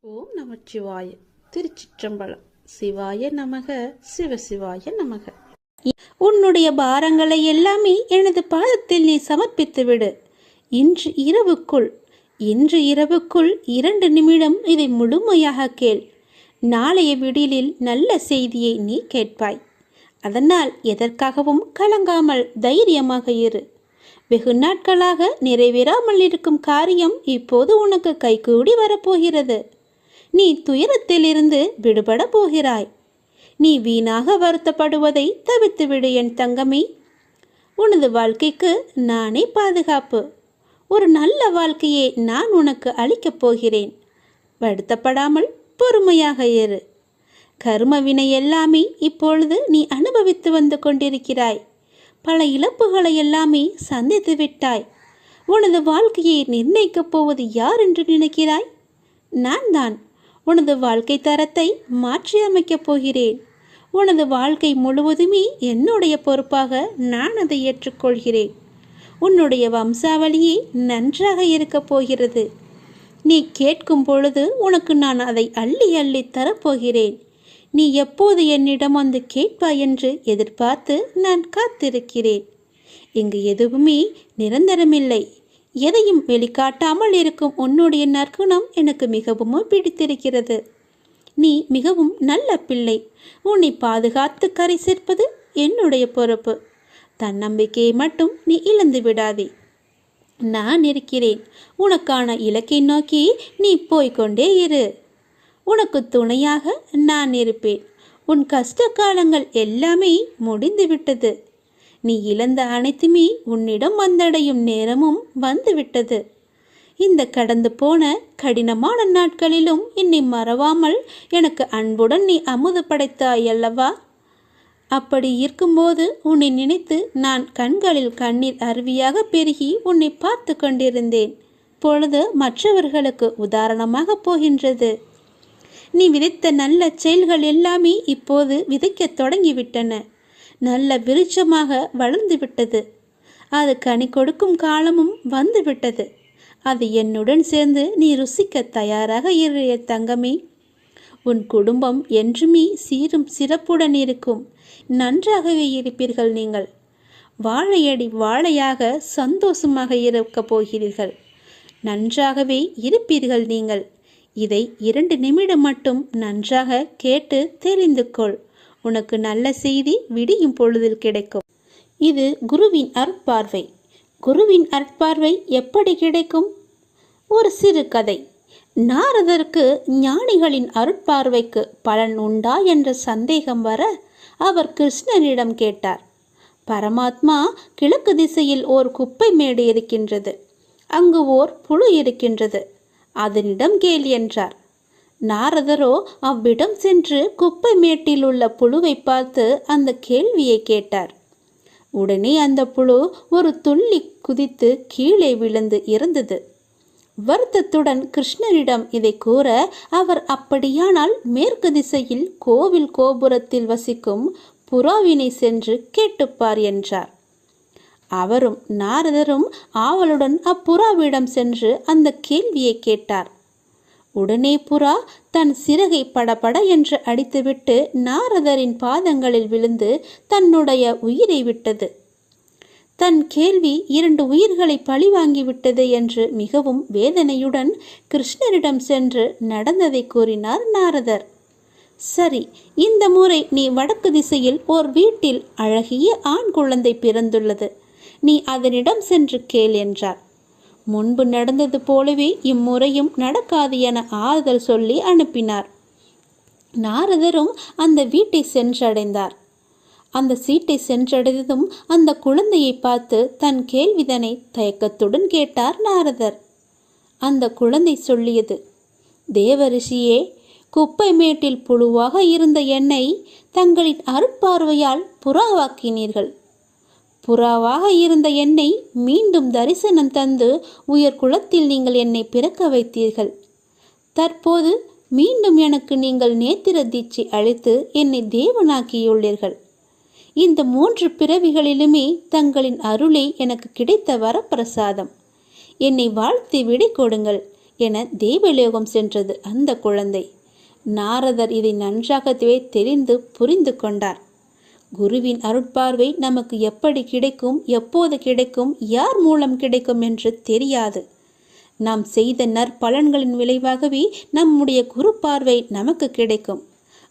ஓம் நமச்சிவாய. திருச்சிற்றம்பலம். சிவாய நமக, சிவசிவாய நமக. உன்னுடைய பாரங்களை எல்லாமே எனது பாதத்தில் நீ சமர்ப்பித்து விடு. இன்று இரவுக்குள் 2 நிமிடம் இதை முழுமையாக கேள். நாளைய விடிலில் நல்ல செய்தியை நீ கேட்பாய். அதனால் எதற்காகவும் கலங்காமல் தைரியமாக இரு. வெகு நாட்களாக நிறைவேறாமல் இருக்கும் காரியம் இப்போது உனக்கு கைகூடி வரப்போகிறது. நீ துயரத்திலிருந்து விடுபட போகிறாய். நீ வீணாக வருத்தப்படுவதை தவிர்த்துவிடு என் தங்கமே. உனது வாழ்க்கைக்கு நானே பாதுகாப்பு. ஒரு நல்ல வாழ்க்கையை நான் உனக்கு அளிக்கப் போகிறேன். வருத்தப்படாமல் பொறுமையாக இரு. கர்ம வினை எல்லாமே இப்பொழுது நீ அனுபவித்து வந்து கொண்டிருக்கிறாய். பல இழப்புகளை எல்லாமே சந்தித்து விட்டாய். உனது வாழ்க்கையை நிர்ணயிக்கப் போவது யார் என்று நினைக்கிறாய்? நான் தான். உனது வாழ்க்கை தரத்தை மாற்றி அமைக்கப் போகிறேன். உனது வாழ்க்கை முழுவதுமே என்னுடைய பொறுப்பாக நான் அதை ஏற்றுக்கொள்கிறேன். உன்னுடைய வம்சாவளியே நன்றாக இருக்கப் போகிறது. நீ கேட்கும் பொழுது உனக்கு நான் அதை அள்ளி அள்ளி தரப்போகிறேன். நீ எப்போது என்னிடம் வந்து கேட்பாய் என்று எதிர்பார்த்து நான் காத்திருக்கிறேன். இங்கு எதுவுமே நிரந்தரமில்லை. எதையும் வெளிக்காட்டாமல் இருக்கும் உன்னுடைய நற்குணம் எனக்கு மிகவும் பிடித்திருக்கிறது. நீ மிகவும் நல்ல பிள்ளை. உன்னை பாதுகாத்து கரை சேர்ப்பது என்னுடைய பொறுப்பு. தன்னம்பிக்கையை மட்டும் நீ இழந்து விடாதே. நான் இருக்கிறேன். உனக்கான இலக்கை நோக்கி நீ போய்கொண்டே இரு. உனக்கு துணையாக நான் இருப்பேன். உன் கஷ்ட காலங்கள் எல்லாமே முடிந்துவிட்டது. நீ இழந்த அனைத்துமே உன்னிடம் வந்தடையும் நேரமும் வந்துவிட்டது. இந்த கடந்து போன கடினமான நாட்களிலும் என்னை மறவாமல் எனக்கு அன்புடன் நீ அமுது படைத்தாய் அல்லவா? அப்படி இருக்கும்போது உன்னை நினைத்து நான் கண்களில் கண்ணீர் அருவியாக பெருகி உன்னை பார்த்து கொண்டிருந்தேன். பொழுது மற்றவர்களுக்கு உதாரணமாக போகின்றது. நீ விதைத்த நல்ல செயல்கள் எல்லாமே இப்போது விதைக்கத் தொடங்கிவிட்டன. நல்ல விருட்சமாக வளர்ந்து விட்டது. அது கனி கொடுக்கும் காலமும் வந்துவிட்டது. அது என்னுடன் சேர்ந்து நீ ருசிக்க தயாராக இரு தங்கமே. உன் குடும்பம் என்றுமே சீரும் சிறப்புடன் இருக்கும். நன்றாகவே இருப்பீர்கள். நீங்கள் வாழையடி வாழையாக சந்தோஷமாக இருக்கப் போகிறீர்கள். நன்றாகவே இருப்பீர்கள் நீங்கள். இதை 2 நிமிடம் மட்டும் நன்றாக கேட்டு தெரிந்து கொள். உனக்கு நல்ல செய்தி விடியும் பொழுதில் கிடைக்கும். இது குருவின் அருட்பார்வை. குருவின் அருட்பார்வை எப்படி கிடைக்கும்? ஒரு சிறு கதை. நாரதருக்கு ஞானிகளின் அருட்பார்வைக்கு பலன் உண்டா என்ற சந்தேகம் வர அவர் கிருஷ்ணனிடம் கேட்டார். பரமாத்மா, கிழக்கு திசையில் ஓர் குப்பை மேடு இருக்கின்றது. அங்கு ஓர் புழு இருக்கின்றது. அதனிடம் கேள் என்றார். நாரதரோ அவ்விடம் சென்று குப்பை மேட்டில் உள்ள புழுவை பார்த்து அந்த கேள்வியை கேட்டார். உடனே அந்த புழு ஒரு துள்ளி குதித்து கீழே விழுந்து இறந்தது. வருத்தத்துடன் கிருஷ்ணரிடம் இதை கூற அவர், அப்படியானால் மேற்கு திசையில் கோவில் கோபுரத்தில் வசிக்கும் புறாவினை சென்று கேட்டுப்பார் என்றார். அவரும் நாரதரும் ஆவலுடன் அப்புறாவிடம் சென்று அந்த கேள்வியை கேட்டார். உடனே புறா தன் சிறகை படபட என்று அடித்துவிட்டு நாரதரின் பாதங்களில் விழுந்து தன்னுடைய உயிரை விட்டது. தன் கேள்வி 2 உயிர்களை பழிவாங்கிவிட்டது என்று மிகவும் வேதனையுடன் கிருஷ்ணரிடம் சென்று நடந்ததை கூறினார் நாரதர். சரி, இந்த முறை நீ வடக்கு திசையில் ஓர் வீட்டில் அழகிய ஆண் குழந்தை பிறந்துள்ளது. நீ அதனிடம் சென்று கேள் என்றார். முன்பு நடந்தது போலவே இம்முறையும் நடக்காது என ஆறுதல் சொல்லி அனுப்பினார். நாரதரும் அந்த வீட்டை சென்றடைந்தார். அந்த சீட்டை சென்றடைந்ததும் அந்த குழந்தையை பார்த்து தன் கேள்விதனை தயக்கத்துடன் கேட்டார் நாரதர். அந்த குழந்தை சொல்லியது, தேவரிஷியே, குப்பை மேட்டில் புழுவாக இருந்த என்னை தங்களின் அருட்பார்வையால் புறாவாக்கினீர்கள். புறாவாக இருந்த என்னை மீண்டும் தரிசனம் தந்து உயர் குலத்தில் நீங்கள் என்னை பிறக்க வைத்தீர்கள். தற்போது மீண்டும் எனக்கு நீங்கள் நேத்திர தீட்சை அளித்து என்னை தேவனாக்கியுள்ளீர்கள். இந்த 3 பிறவிகளிலுமே தங்களின் அருளே எனக்கு கிடைத்த வரப்பிரசாதம். என்னை வாழ்த்தி விடை கொடுங்கள். என தேவலோகம் சென்றது அந்த குழந்தை. நாரதர் இதை நன்றாகவே தெரிந்து புரிந்து கொண்டார். குருவின் அருட்பார்வை நமக்கு எப்படி கிடைக்கும், எப்போது கிடைக்கும், யார் மூலம் கிடைக்கும் என்று தெரியாது. நாம் செய்த நற்பலன்களின் விளைவாகவே நம்முடைய குரு பார்வை நமக்கு கிடைக்கும்.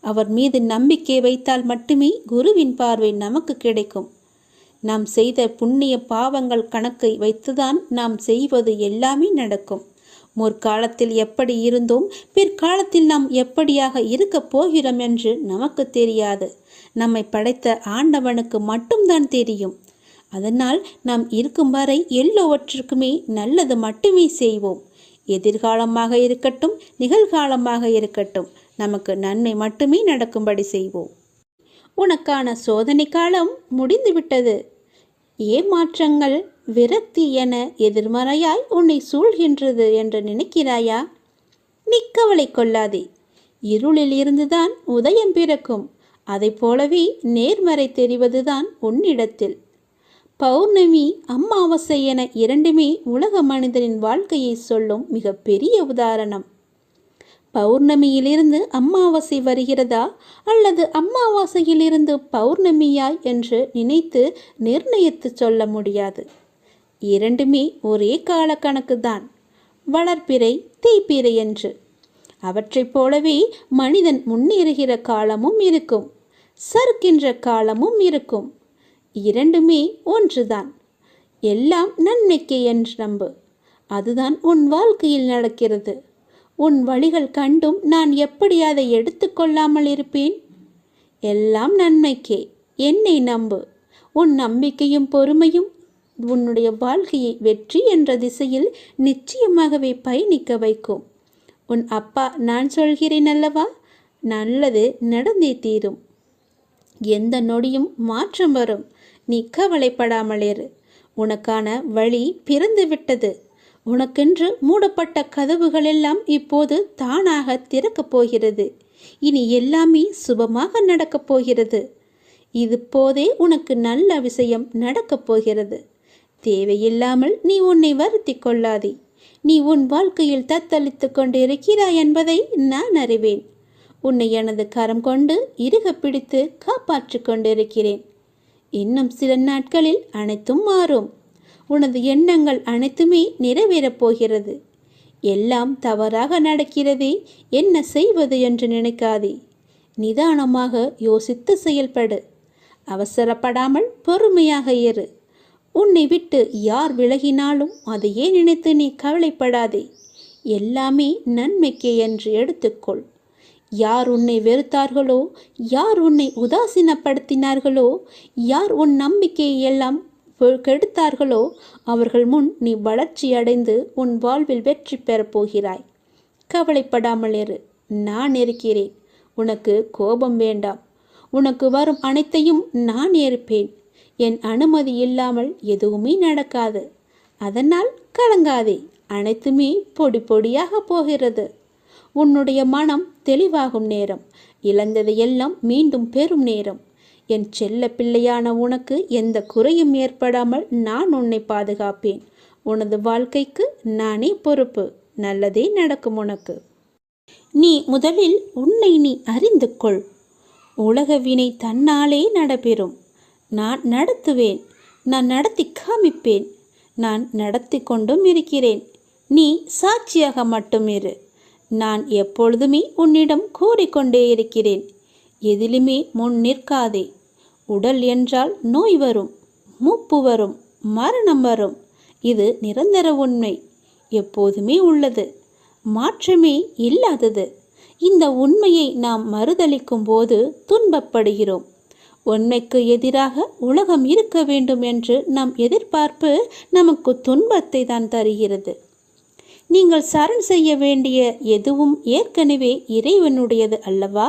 அவர் மீது நம்பிக்கை வைத்தால் மட்டுமே குருவின் பார்வை நமக்கு கிடைக்கும். நாம் செய்த புண்ணிய பாவங்கள் கணக்கை வைத்துதான் நாம் செய்வது எல்லாமே நடக்கும். முற்காலத்தில் எப்படி இருந்தோம், பிற்காலத்தில் நாம் எப்படியாக இருக்கப் போகிறோம் என்று நமக்கு தெரியாது. நம்மை படைத்த ஆண்டவனுக்கு மட்டும்தான் தெரியும். அதனால் நாம் இருக்கும் வரை எல்லோவற்றுக்குமே நல்லது மட்டுமே செய்வோம். எதிர்காலமாக இருக்கட்டும், நிகழ்காலமாக இருக்கட்டும், நமக்கு நன்மை மட்டுமே நடக்கும்படி செய்வோம். உனக்கான சோதனை காலம் முடிந்துவிட்டது. ஏமாற்றங்கள், விரக்தி என எதிர்மறையாய் உன்னை சூழ்கின்றது என்று நினைக்கிறாயா? நீ கவலை கொள்ளாதே. இருளில் இருந்துதான் உதயம் பிறக்கும். அதை போலவே நேர்மறை தெரிவதுதான் உன்னிடத்தில். பௌர்ணமி, அமாவாசை என இரண்டுமே உலக மனிதனின் வாழ்க்கையை சொல்லும் மிக பெரிய உதாரணம். பௌர்ணமியிலிருந்து அமாவாசை வருகிறதா அல்லது அமாவாசையிலிருந்து பௌர்ணமியாய் என்று நினைத்து நிர்ணயித்து சொல்ல முடியாது. இரண்டுமே ஒரே கால கணக்கு தான், வளர்ப்பிறை தேய்பிறை என்று. அவற்றைப் போலவே மனிதன் முன்னேறுகிற காலமும் இருக்கும், சறுக்கின்ற காலமும் இருக்கும். இரண்டுமே ஒன்றுதான். எல்லாம் நன்மைக்கே என்று நம்பு. அதுதான் உன் வாழ்க்கையில் நடக்கிறது. உன் வழிகள் கண்டும் நான் எப்படி அதை எடுத்துக்கொள்ளாமல் இருப்பேன்? எல்லாம் நன்மைக்கே. என்னை நம்பு. உன் நம்பிக்கையும் பொறுமையும் உன்னுடைய வாழ்க்கையை வெற்றி என்ற திசையில் நிச்சயமாகவே பயணிக்க வைக்கும். உன் அப்பா நான் சொல்கிறேன் அல்லவா, நல்லது நடந்தே தீரும். எந்த நொடியும் மாற்றம் வரும். நீ கவலைப்படாமல் இரு. உனக்கான வழி பிறந்து விட்டது. உனக்கென்று மூடப்பட்ட கதவுகள் எல்லாம் இப்போது தானாக திறக்கப் போகிறது. இனி எல்லாமே சுபமாக நடக்கப் போகிறது. இது போதே உனக்கு நல்ல விஷயம் நடக்கப் போகிறது. தேவையில்லாமல் நீ உன்னை வருத்தி கொள்ளாதே. நீ உன் வாழ்க்கையில் தத்தளித்து கொண்டு இருக்கிறாய் என்பதை நான் அறிவேன். உன்னை எனது கரம் கொண்டு இறுக பிடித்து காப்பாற்றி கொண்டிருக்கிறேன். இன்னும் சில நாட்களில் அனைத்தும் மாறும். உனது எண்ணங்கள் அனைத்துமே நிறைவேறப் போகிறது. எல்லாம் தவறாக நடக்கிறதே, என்ன செய்வது என்று நினைக்காதே. நிதானமாக யோசித்து செயல்படு. அவசரப்படாமல் பொறுமையாக இரு. உன்னை விட்டு யார் விலகினாலும் அதையே நினைத்து நீ கவலைப்படாதே. எல்லாமே நன்மைக்கே என்று எடுத்துக்கொள். யார் உன்னை வெறுத்தார்களோ, யார் உன்னை உதாசீனப்படுத்தினார்களோ, யார் உன் நம்பிக்கையை எல்லாம் கெடுத்தார்களோ, அவர்கள் முன் நீ வளர்ச்சி அடைந்து உன் வாழ்வில் வெற்றி பெறப் போகிறாய். கவலைப்படாமல் இரு. நான் இருக்கிறேன். உனக்கு கோபம் வேண்டாம். உனக்கு வரும் அனைத்தையும் நான் ஏற்பேன். என் அனுமதி இல்லாமல் எதுவுமே நடக்காது. அதனால் கலங்காதே. அனைத்துமே பொடி பொடியாக போகிறது. உன்னுடைய மனம் தெளிவாகும் நேரம், இழந்ததையெல்லாம் மீண்டும் பெறும் நேரம். என் செல்ல பிள்ளையான உனக்கு எந்த குறையும் ஏற்படாமல் நான் உன்னை பாதுகாப்பேன். உனது வாழ்க்கைக்கு நானே பொறுப்பு. நல்லதே நடக்கும் உனக்கு. நீ முதலில் உன்னை நீ அறிந்து கொள். உலக வினை தன்னாலே நடைபெறும். நான் நடத்துவேன். நான் நடத்தி காமிப்பேன். நான் நடத்தி கொண்டும் இருக்கிறேன். நீ சாட்சியாக மட்டும் இரு. நான் எப்பொழுதுமே உன்னிடம் கூறிக்கொண்டே இருக்கிறேன். எதிலுமே முன் நிற்காதே. உடல் என்றால் நோய் வரும், மூப்பு வரும், மரணம் வரும். இது நிரந்தர உண்மை. எப்போதுமே உள்ளது. மாற்றமே இல்லாதது. இந்த உண்மையை நாம் மறுதலிக்கும் போது துன்பப்படுகிறோம். உண்மைக்கு எதிராக உலகம் இருக்க வேண்டும் என்று நம் எதிர்பார்ப்பு நமக்கு துன்பத்தை தான் தருகிறது. நீங்கள் சரண் செய்ய வேண்டிய எதுவும் ஏற்கனவே இறைவனுடையது அல்லவா?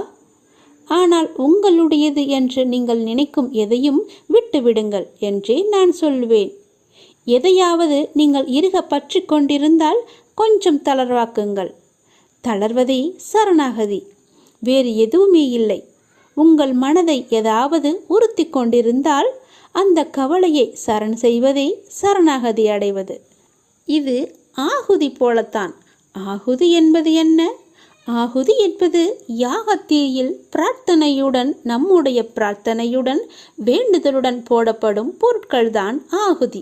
ஆனால் உங்களுடையது என்று நீங்கள் நினைக்கும் எதையும் விட்டுவிடுங்கள் என்றே நான் சொல்வேன். எதையாவது நீங்கள் இறுக பற்றி கொண்டிருந்தால் கொஞ்சம் தளர்வாக்குங்கள். தளர்வதே சரணாகதி, வேறு எதுவுமே இல்லை. உங்கள் மனதை ஏதாவது உறுத்தி கொண்டிருந்தால் அந்த கவலையை சரண் செய்வதே சரணாகதி அடைவது. இது ஆகுதி போலத்தான். ஆகுதி என்பது என்ன? ஆகுதி என்பது யாகத்தீயில் பிரார்த்தனையுடன், நம்முடைய பிரார்த்தனையுடன், வேண்டுதலுடன் போடப்படும் பொருட்கள்தான் ஆகுதி.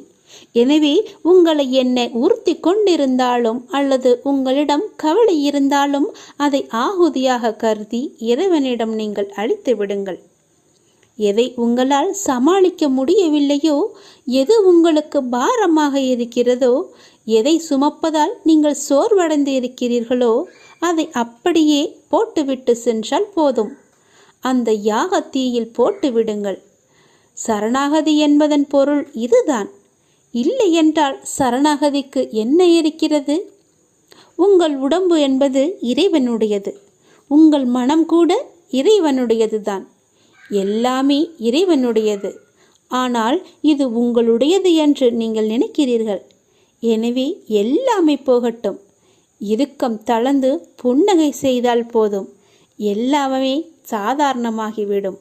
எனவே உங்களை என்ன உறுத்தி கொண்டிருந்தாலும் அல்லது உங்களிடம் கவலை இருந்தாலும் அதை ஆகுதியாக கருதி இறைவனிடம் நீங்கள் அளித்து விடுங்கள். எதை உங்களால் சமாளிக்க முடியவில்லையோ, எது உங்களுக்கு பாரமாக இருக்கிறதோ, எதை சுமப்பதால் நீங்கள் சோர்வடைந்து இருக்கிறீர்களோ அதை அப்படியே போட்டுவிட்டு சென்றால் போதும். அந்த யாகத்தீயில் போட்டு விடுங்கள். சரணாகதி என்பதன் பொருள் இதுதான். இல்லை என்றால் சரணாகதிக்கு என்ன இருக்கிறது? உங்கள் உடம்பு என்பது இறைவனுடையது. உங்கள் மனம் கூட இறைவனுடையது தான். எல்லாமே இறைவனுடையது. ஆனால் இது உங்களுடையது என்று நீங்கள் நினைக்கிறீர்கள். எனவே எல்லாமே போகட்டும். இறுக்கம் தளர்ந்து புன்னகை செய்தால் போதும், எல்லாமே சாதாரணமாகிவிடும்.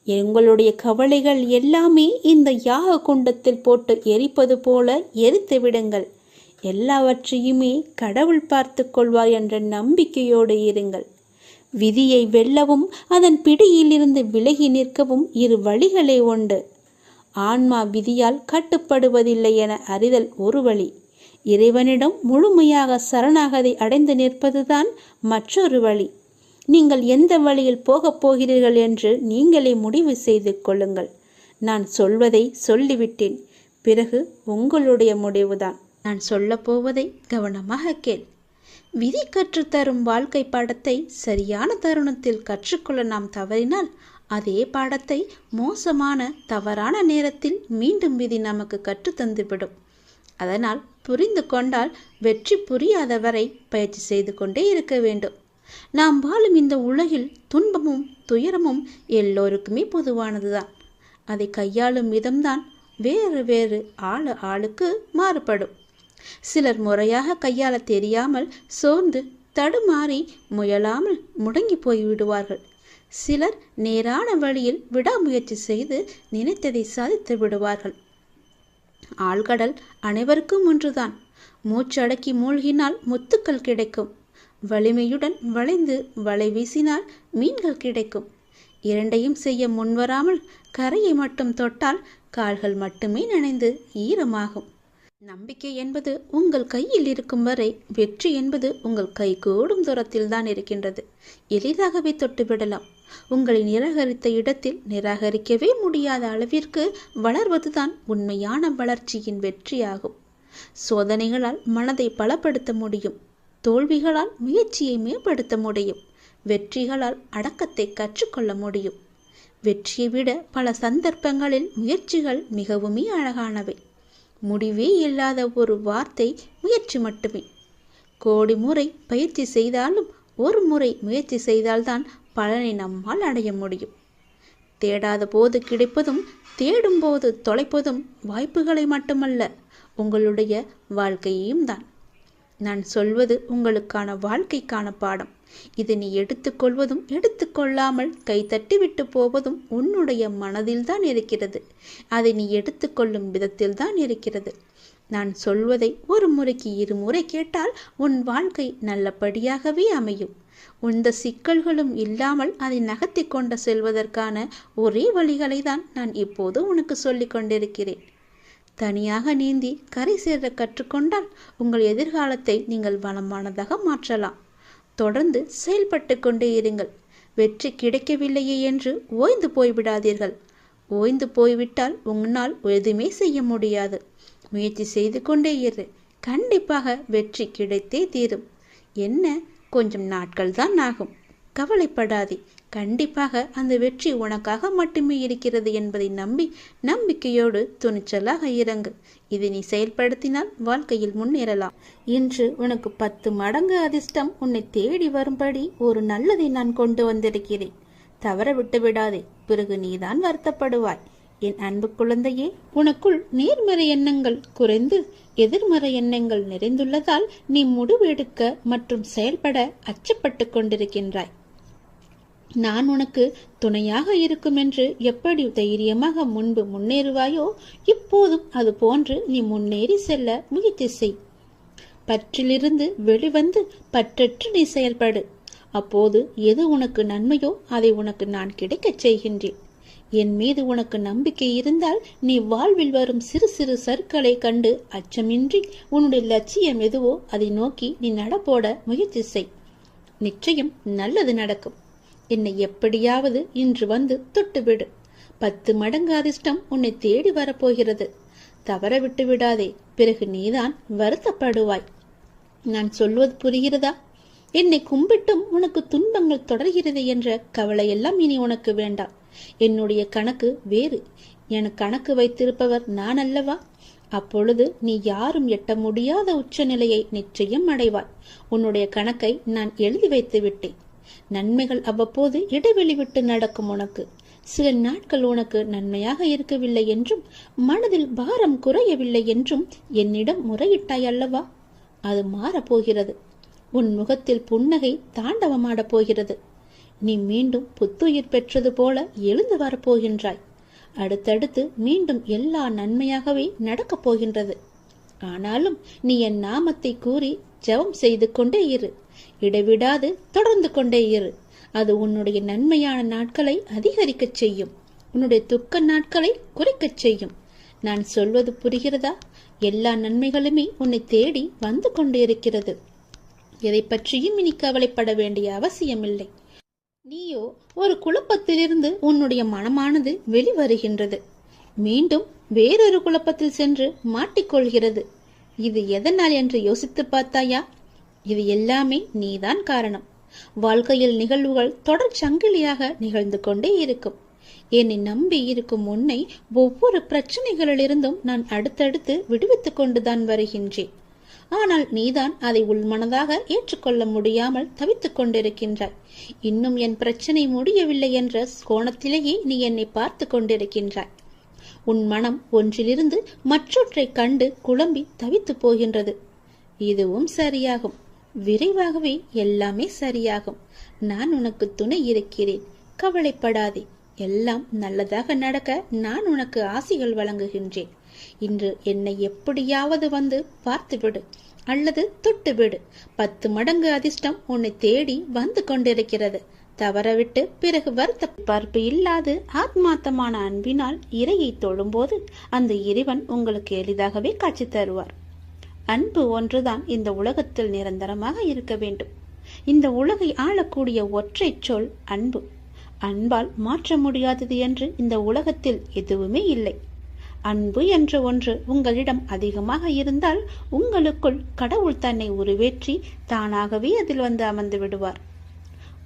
எங்களுடைய கவலைகள் எல்லாமே இந்த யாக குண்டத்தில் போட்டு எரிப்பது போல எரித்து விடுங்கள். எல்லாவற்றையுமே கடவுள் பார்த்து கொள்வார் என்ற நம்பிக்கையோடு இருங்கள். விதியை வெல்லவும் அதன் பிடியிலிருந்து விலகி நிற்கவும் இரு வழிகளே உண்டு. ஆன்மா விதியால் கட்டுப்படுவதில்லை என அறிதல் ஒரு வழி. இறைவனிடம் முழுமையாக சரணாகதி அடைந்து நிற்பதுதான் மற்றொரு வழி. நீங்கள் எந்த வழியில் போகப் போகிறீர்கள் என்று நீங்களே முடிவு செய்து கொள்ளுங்கள். நான் சொல்வதை சொல்லிவிட்டேன். பிறகு உங்களுடைய முடிவுதான். நான் சொல்லப்போவதை கவனமாக கேள். விதி கற்றுத்தரும் வாழ்க்கை பாடத்தை சரியான தருணத்தில் கற்றுக்கொள்ள நாம் தவறினால் அதே பாடத்தை மோசமான தவறான நேரத்தில் மீண்டும் விதி நமக்கு கற்றுத்தந்துவிடும். அதனால் புரிந்து கொண்டால் வெற்றி, புரியாத வரை பயிற்சி செய்து கொண்டே இருக்க வேண்டும். நாம் வாழும் இந்த உலகில் துன்பமும் துயரமும் எல்லோருக்குமே பொதுவானதுதான். அதை கையாளும் விதம்தான் வேறு வேறு ஆளுக்கு மாறுபடும். சிலர் முறையாக கையாள தெரியாமல் சோர்ந்து தடுமாறி முயலாமல் முடங்கி போய்விடுவார்கள். சிலர் நேரான வழியில் விடாமுயற்சி செய்து நினைத்ததை சாதித்து விடுவார்கள். ஆழ்கடல் அனைவருக்கும் ஒன்றுதான். மூச்சடக்கி மூழ்கினால் முத்துக்கள் கிடைக்கும். வலிமையுடன் வளைந்து வலை வீசினால் மீன்கள் கிடைக்கும். இரண்டையும் செய்ய முன்வராமல் கரையை மட்டும் தொட்டால் கால்கள் மட்டுமே நனைந்து ஈரமாகும். நம்பிக்கை என்பது உங்கள் கையில் இருக்கும் வரை வெற்றி என்பது உங்கள் கை கூடும் தூரத்தில் தான் இருக்கின்றது. எளிதாகவே தொட்டுவிடலாம். உங்களை நிராகரித்த இடத்தில் நிராகரிக்கவே முடியாத அளவிற்கு வளர்வதுதான் உண்மையான வளர்ச்சியின் வெற்றியாகும். சோதனைகளால் மனதை பலப்படுத்த முடியும். தோல்விகளால் முயற்சியை மேம்படுத்த முடியும். வெற்றிகளால் அடக்கத்தை கற்றுக்கொள்ள முடியும். வெற்றியை விட பல சந்தர்ப்பங்களில் முயற்சிகள் மிகவுமே அழகானவை. முடிவே இல்லாத ஒரு வார்த்தை முயற்சி மட்டுமே. கோடி முறை பயிற்சி செய்தாலும் ஒரு முறை முயற்சி செய்தால்தான் பலனை நம்மால் அடைய முடியும். தேடாத போது கிடைப்பதும் தேடும் போது தொலைப்பதும் வாய்ப்புகளை மட்டுமல்ல, உங்களுடைய வாழ்க்கையையும் தான். நான் சொல்வது உங்களுக்கான வாழ்க்கைக்கான பாடம். இது நீ எடுத்துக்கொள்வதும் எடுத்துக்கொள்ளாமல் கைத்தட்டி விட்டு போவதும் உன்னுடைய மனதில்தான் இருக்கிறது. அதை நீ எடுத்துக்கொள்ளும் விதத்தில்தான் இருக்கிறது. நான் சொல்வதை ஒரு முறைக்கு இருமுறை கேட்டால் உன் வாழ்க்கை நல்லபடியாகவே அமையும். எந்த சிக்கல்களும் இல்லாமல் அதை நகர்த்தி கொண்டு செல்வதற்கான ஒரே வழிகளை தான் நான் இப்போது உனக்கு சொல்லிக் கொண்டிருக்கிறேன். தனியாக நீந்தி கரை சேர கற்றுக்கொண்டால் உங்கள் எதிர்காலத்தை நீங்கள் வளமானதாக மாற்றலாம். தொடர்ந்து செயல்பட்டு கொண்டே இருங்கள். வெற்றி கிடைக்கவில்லையே என்று ஓய்ந்து போய்விடாதீர்கள். ஓய்ந்து போய்விட்டால் உன்னால் எதுவுமே செய்ய முடியாது. முயற்சி செய்து கொண்டே இரு. கண்டிப்பாக வெற்றி கிடைத்தே தீரும். என்ன, கொஞ்சம் நாட்கள் தான் ஆகும். கவலைப்படாதே. கண்டிப்பாக அந்த வெற்றி உனக்காக மட்டுமே இருக்கிறது என்பதை நம்பி நம்பிக்கையோடு துணிச்சலாக இறங்கு. இதை நீ செயல்படுத்தினால் வாழ்க்கையில் முன்னேறலாம். இன்று உனக்கு 10 மடங்கு அதிர்ஷ்டம் உன்னை தேடி வரும்படி ஒரு நல்லதை நான் கொண்டு வந்திருக்கிறேன். தவற விட்டு விடாதே. பிறகு நீதான் வருத்தப்படுவாய். என் அன்பு குழந்தையே, உனக்குள் நேர்மறை எண்ணங்கள் குறைந்து எதிர்மறை எண்ணங்கள் நிறைந்துள்ளதால் நீ முடிவெடுக்க மற்றும் செயல்பட அச்சப்பட்டு கொண்டிருக்கின்றாய். நான் உனக்கு துணையாக இருக்கும் என்று எப்படி தைரியமாக முன்பு முன்னேறுவாயோ இப்போதும் அது போன்று நீ முன்னேறி செல்ல முயற்சி செய். பற்றிலிருந்து வெளிவந்து பற்றற்று நீ செயல்படு. அப்போது எது உனக்கு நன்மையோ அதை உனக்கு நான் கிடைக்கச் செய்கின்றேன். என் மீது உனக்கு நம்பிக்கை இருந்தால் நீ வாழ்வில் வரும் சிறு சிறு சறுக்களை கண்டு அச்சமின்றி உன்னுடைய லட்சியம் எதுவோ அதை நோக்கி நீ நடப்போட முயற்சி செய். நிச்சயம் நல்லது நடக்கும். என்னை எப்படியாவது இன்று வந்து தொட்டுவிடு. 10 மடங்கு அதிர்ஷ்டம் உன்னை தேடி வரப்போகிறது. தவற விட்டு விடாதே, பிறகு நீதான் வருத்தப்படுவாய். நான் சொல்வது புரிகிறதா? என்னை கும்பிட்டும் உனக்கு துன்பங்கள் தொடர்கிறது என்ற கவலையெல்லாம் இனி உனக்கு வேண்டாம். என்னுடைய கணக்கு வேறு. எனக்கு கணக்கு வைத்திருப்பவர் நான் அல்லவா? அப்பொழுது நீ யாரும் எட்ட முடியாத உச்சநிலையை நிச்சயம் அடைவாய். உன்னுடைய கணக்கை நான் எழுதி வைத்து விட்டேன். நன்மைகள் அவ்வப்போது இடைவெளி விட்டு நடக்கும். உனக்கு சில நாட்கள் உனக்கு நன்மையாக இருக்கவில்லை என்றும் மனதில் பாரம் குறையவில்லை என்றும் என்னிடம் முறையிட்டாய் அல்லவா? அது மாறப்போகிறது. உன் முகத்தில் புன்னகை தாண்டவமாடப் போகிறது. நீ மீண்டும் புத்துயிர் பெற்றது போல எழுந்து வரப்போகின்றாய். அடுத்தடுத்து மீண்டும் எல்லா நன்மையாகவே நடக்கப் போகின்றது. ஆனாலும் நீ என் நாமத்தை கூறி ஜெபம் செய்து கொண்டே இரு. இடைவிடாது தொடர்ந்து கொண்டே இரு. அது உன்னுடைய நன்மையான நாட்களை அதிகரிக்கச் செய்யும். உன்னுடைய துக்க நாட்களை குறைக்கச் செய்யும். நான் சொல்வது புரிகிறதா? எல்லா நன்மைகளுமே உன்னை தேடி வந்து கொண்டிருக்கிறது. எதை பற்றியும் இனி கவலைப்பட வேண்டிய அவசியமில்லை. நீயோ ஒரு குழப்பத்திலிருந்து உன்னுடைய மனமானது வெளிவருகின்றது. மீண்டும் வேறொரு குழப்பத்தில் சென்று மாட்டிக்கொள்கிறது. இது எதனால் என்று யோசித்து பார்த்தாயா? இது எல்லாமே நீதான் காரணம். வாழ்க்கையில் நிகழ்வுகள் தொடர் சங்கிலியாக நிகழ்ந்து கொண்டே இருக்கும். என்னை நம்பி இருக்கும் உன்னை ஒவ்வொரு பிரச்சனைகளிலிருந்தும் நான் அடுத்தடுத்து விடுவித்துக் கொண்டுதான் வருகின்றேன். ஆனால் நீதான் அதை உள்மனதாக ஏற்றுக்கொள்ள முடியாமல் தவித்துக் கொண்டிருக்கின்றாய். இன்னும் என் பிரச்சனை முடியவில்லை என்ற கோணத்திலேயே நீ என்னை பார்த்து கொண்டிருக்கின்றாய். உன் மனம் ஒன்றிலிருந்து மற்றொன்றை கண்டு குழம்பி தவித்து போகின்றது. இதுவும் சரியாகும். விரைவாகவே எல்லாமே சரியாகும். நான் உனக்கு துணை இருக்கிறேன். கவலைப்படாதே. எல்லாம் நல்லதாக நடக்க நான் உனக்கு ஆசிகள் வழங்குகின்றேன். இன்று என்னை எப்படியாவது வந்து பார்த்துவிடு அல்லது தொட்டுவிடு. 10 மடங்கு அதிர்ஷ்டம் உன்னை தேடி வந்து கொண்டிருக்கிறது. தவறவிட்டு பிறகு வருத்த பார்ப்பு இல்லாது ஆத்மார்த்தமான அன்பினால் இறையை தொழும்போது அந்த இறைவன் உங்களுக்கு எளிதாகவே காட்சி தருவார். அன்பு ஒன்றுதான் இந்த உலகத்தில் நிரந்தரமாக இருக்க வேண்டும். இந்த உலகை ஆளக்கூடிய ஒற்றை சொல் அன்பு. அன்பால் மாற்ற முடியாதது என்று இந்த உலகத்தில் எதுவுமே இல்லை. அன்பு என்ற ஒன்று உங்களிடம் அதிகமாக இருந்தால் உங்களுக்குள் கடவுள் தன்னை உருவேற்றி தானாகவே அதில் வந்து அமர்ந்து விடுவார்.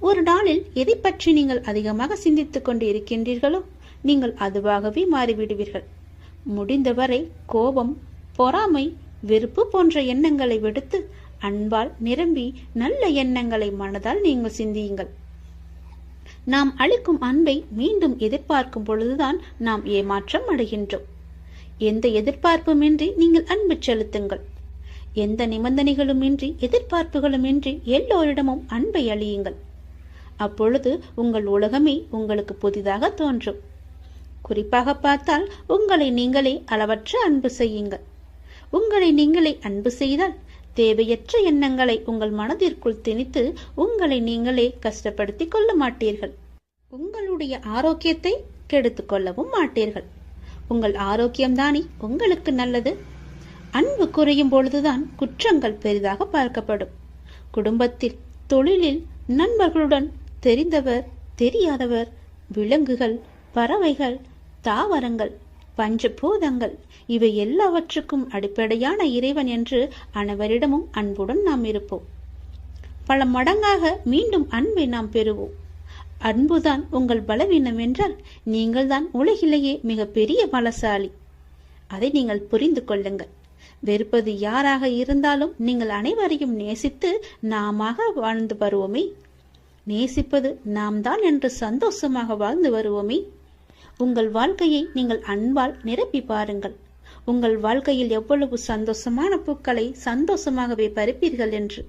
ஒரு நாளில் எதை பற்றி நீங்கள் அதிகமாக சிந்தித்துக் கொண்டு இருக்கின்றீர்களோ நீங்கள் அதுவாகவே மாறிவிடுவீர்கள். முடிந்தவரை கோபம், பொறாமை, வெறுப்பு போன்ற எண்ணங்களை விடுத்து அன்பால் நிரம்பி நல்ல எண்ணங்களை மனதால் நீங்கள் சிந்தியுங்கள். நாம் அளிக்கும் அன்பை மீண்டும் எதிர்பார்க்கும் பொழுதுதான் நாம் ஏமாற்றம் அடைகின்றோம். எந்த எதிர்பார்ப்புமின்றி நீங்கள் அன்பு செலுத்துங்கள். எந்த நிபந்தனைகளுமின்றி எதிர்பார்ப்புகளுமின்றி எல்லோரிடமும் அன்பை அளியுங்கள். அப்பொழுது உங்கள் உலகமே உங்களுக்கு புதிதாக தோன்றும். குறிப்பாக பார்த்தால் உங்களை நீங்களே அளவற்ற அன்பு செய்யுங்கள். உங்களை நீங்களே அன்பு செய்தால் தேவையற்ற எண்ணங்களை உங்கள் மனதிற்குள் திணித்து உங்களை நீங்களே கஷ்டப்படுத்திக் கொள்ள மாட்டீர்கள். உங்களுடைய ஆரோக்கியத்தை கெடுத்துக் கொள்ளவும் மாட்டீர்கள். உங்கள் ஆரோக்கியம்தானே உங்களுக்கு நல்லது. அன்பு குறையும் பொழுதுதான் குற்றங்கள் பெரிதாக பார்க்கப்படும். குடும்பத்தில், தொழிலில், நண்பர்களுடன், தெரிந்தவர், தெரியாதவர், விலங்குகள், பறவைகள், தாவரங்கள், பஞ்சபூதங்கள் இவை எல்லாவற்றுக்கும் அடிப்படையான இறைவன் என்று அனைவரிடமும் அன்புடன் நாம் இருப்போம். பல மடங்காக மீண்டும் அன்பை நாம் பெறுவோம். அன்புதான் உங்கள் பலவீனம் என்றால் நீங்கள் தான் உலகிலேயே மிக பெரிய பலசாலி. அதை நீங்கள் புரிந்து கொள்ளுங்கள். வெறுப்பது யாராக இருந்தாலும் நீங்கள் அனைவரையும் நேசித்து நாமாக வாழ்ந்து வருவோமே. நேசிப்பது நாம் தான் என்று சந்தோஷமாக வாழ்ந்து வருவோமே. உங்கள் வாழ்க்கையை நீங்கள் அன்பால் நிரப்பி பாருங்கள். உங்கள் வாழ்க்கையில் எவ்வளவு சந்தோஷமான பூக்களை சந்தோஷமாகவே பறிப்பீர்கள் என்று.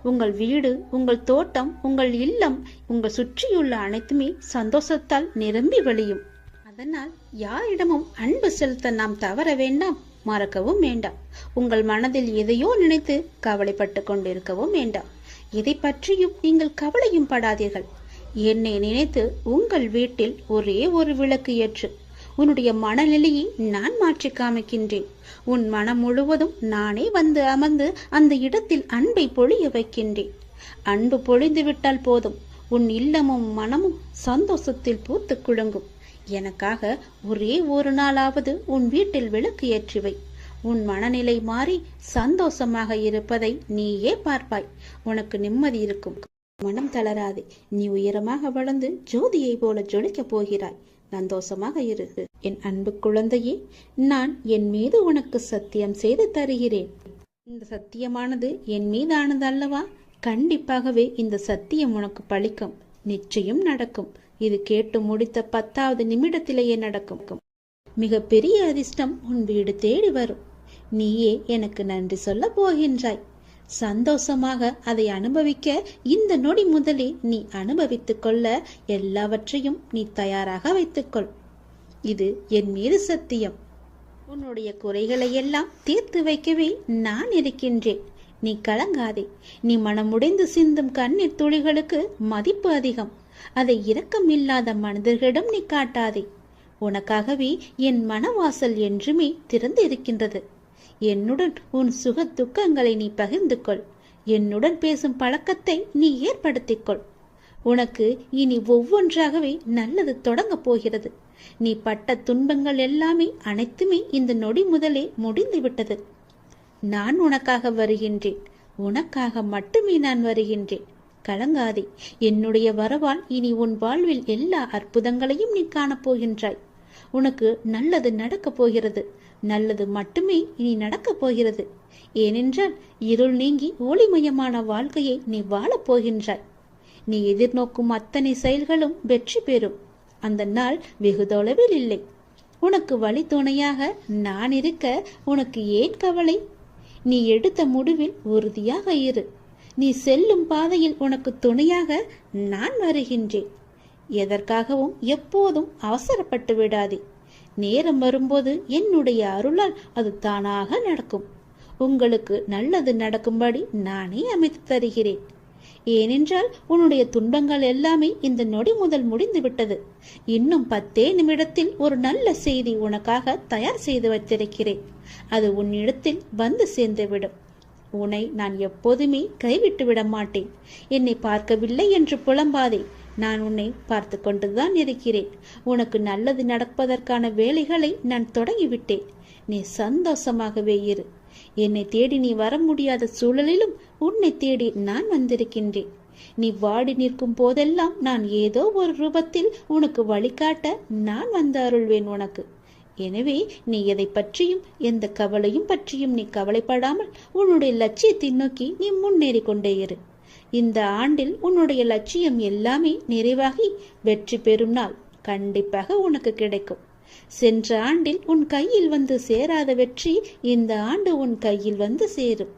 உங்கள் வீடு, உங்கள் தோட்டம், உங்கள் இல்லம், உங்கள் சுற்றியுள்ள அனைத்துமே சந்தோஷத்தால் நிரம்பி வழியும். அதனால் யாரிடமும் அன்பு செலுத்த நாம் தவற வேண்டாம். மறக்கவும் வேண்டாம். உங்கள் மனதில் எதையோ நினைத்து கவலைப்பட்டு கொண்டிருக்கவும் வேண்டாம். எதை பற்றியும் நீங்கள் கவலையும் படாதீர்கள். என்னை நினைத்து உங்கள் வீட்டில் ஒரே ஒரு விளக்கு ஏற்று உன்னுடைய மனநிலையை நான் மாற்றி காமிக்கின்றேன். உன் மனம் முழுவதும் நானே வந்து அமர்ந்து அந்த இடத்தில் அன்பை பொழிய வைக்கின்றேன். அன்பு பொழிந்து விட்டால் போதும், உன் இல்லமும் மனமும் சந்தோஷத்தில் பூத்து குலுங்கும். எனக்காக ஒரே ஒரு நாளாவது உன் வீட்டில் விளக்கு ஏற்றிவை. உன் மனநிலை மாறி சந்தோஷமாக இருப்பதை நீயே பார்ப்பாய். உனக்கு நிம்மதி இருக்கும். மனம் தளராது. நீ உயரமாக வளர்ந்து ஜோதியை போல ஜொலிக்கப் போகிறாய். சந்தோஷமாக இரு. என் அன்பு குழந்தையே, நான் என் மீது உனக்கு சத்தியம் செய்து தருகிறேன். இந்த சத்தியமானது என் மீதானது அல்லவா? கண்டிப்பாகவே இந்த சத்தியம் உனக்கு பலிக்கும். நிச்சயம் நடக்கும். இது கேட்டு முடித்த 10வது நிமிடத்திலேயே நடக்கும். மிக பெரிய அதிர்ஷ்டம் உன் வீடு தேடி வரும். நீயே எனக்கு நன்றி சொல்ல போகின்றாய். சந்தோஷமாக அதை அனுபவிக்க இந்த நொடி முதலே நீ அனுபவித்துக் கொள்ள எல்லாவற்றையும் நீ தயாராக வைத்துக்கொள். இது என் மீது சத்தியம். உன்னுடைய குறைகளை எல்லாம் தீர்த்து வைக்கவே நான் இருக்கின்றேன். நீ கலங்காதே. நீ மனமுடைந்து சிந்தும் கண்ணீர் துளிகளுக்கு மதிப்பு அதிகம். அதை இரக்கம் இல்லாத மனிதர்களிடம் நீ காட்டாதே. உனக்காகவே என் மனவாசல் என்றுமே திறந்து இருக்கின்றது. என்னுடன் உன் சுக துக்கங்களை நீ பகிர்ந்து கொள். என்னுடன் பேசும் பழக்கத்தை நீ ஏற்படுத்திக்கொள். உனக்கு இனி ஒவ்வொன்றாகவே நல்லது தொடங்கப் போகிறது. நீ பட்ட துன்பங்கள் எல்லாமே அனைத்துமே இந்த நொடி முதலே முடிந்து விட்டது. நான் உனக்காக வருகின்றேன். உனக்காக மட்டுமே நான் வருகின்றேன். கலங்காதே. என்னுடைய வரவால் இனி உன் வாழ்வில் எல்லா அற்புதங்களையும் நீ காணப்போகின்றாய். உனக்கு நல்லது நடக்கப் போகிறது. நல்லது மட்டுமே இனி நடக்கப் போகிறது. ஏனென்றால் இருள் நீங்கி ஒளிமயமான வாழ்க்கையை நீ வாழப் போகின்றாய். நீ எதிர்நோக்கும் அத்தனை செயல்களும் வெற்றி பெறும். அந்த நாள் வெகு தொலைவில் இல்லை. உனக்கு வழி துணையாக நான் இருக்க உனக்கு ஏன் கவலை? நீ எடுத்த முடிவில் உறுதியாக இரு. நீ செல்லும் பாதையில் உனக்கு துணையாக நான் வருகின்றேன். எதற்காகவும் எப்போதும் அவசரப்பட்டு விடாதே. நேரம் வரும்போது என்னுடைய அருளால் அது தானாக நடக்கும். உங்களுக்கு நல்லது நடக்கும்படி நானே அமைத்து தருகிறேன். ஏனென்றால் உன்னுடைய துன்பங்கள் எல்லாமே இந்த நொடி முதல் முடிந்து விட்டது. இன்னும் 10 நிமிடத்தில் ஒரு நல்ல செய்தி உனக்காக தயார் செய்து வைத்திருக்கிறேன். அது உன்னிடத்தில் வந்து சேர்ந்துவிடும். உன்னை நான் எப்போதுமே கைவிட்டு விட மாட்டேன். என்னை பார்க்கவில்லை என்று புலம்பாதே. நான் உன்னை பார்த்து கொண்டுதான் இருக்கிறேன். உனக்கு நல்லது நடப்பதற்கான வேலைகளை நான் தொடங்கிவிட்டேன். நீ சந்தோஷமாகவே இரு. என்னை தேடி நீ வர முடியாத சூழலிலும் உன்னை தேடி நான் வந்திருக்கின்றேன். நீ வாடி நிற்கும் போதெல்லாம் நான் ஏதோ ஒரு ரூபத்தில் உனக்கு வழிகாட்ட நான் வந்து அருள்வேன் உனக்கு. எனவே நீ எதை பற்றியும் எந்த கவலையும் பற்றியும் நீ கவலைப்படாமல் உன்னுடைய லட்சியத்தை நோக்கி நீ முன்னேறி கொண்டே இரு. இந்த ஆண்டில் உன்னுடைய லட்சியம் எல்லாமே நிறைவாகி வெற்றி பெறும் நாள் கண்டிப்பாக உனக்கு கிடைக்கும். சென்ற ஆண்டில் உன் கையில் வந்து சேராத வெற்றி இந்த ஆண்டு உன் கையில் வந்து சேரும்.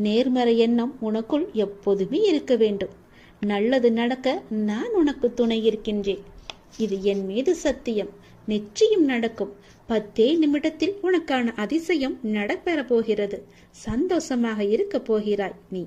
நேர்மறை எண்ணம் உனக்குள் எப்போதுமே இருக்க வேண்டும். நல்லது நடக்க நான் உனக்கு துணை இருக்கின்றேன். இது என் மீது சத்தியம். நிச்சயம் நடக்கும். 10 நிமிடத்தில் உனக்கான அதிசயம் நடைபெற போகிறது. சந்தோஷமாக இருக்க போகிறாய் நீ.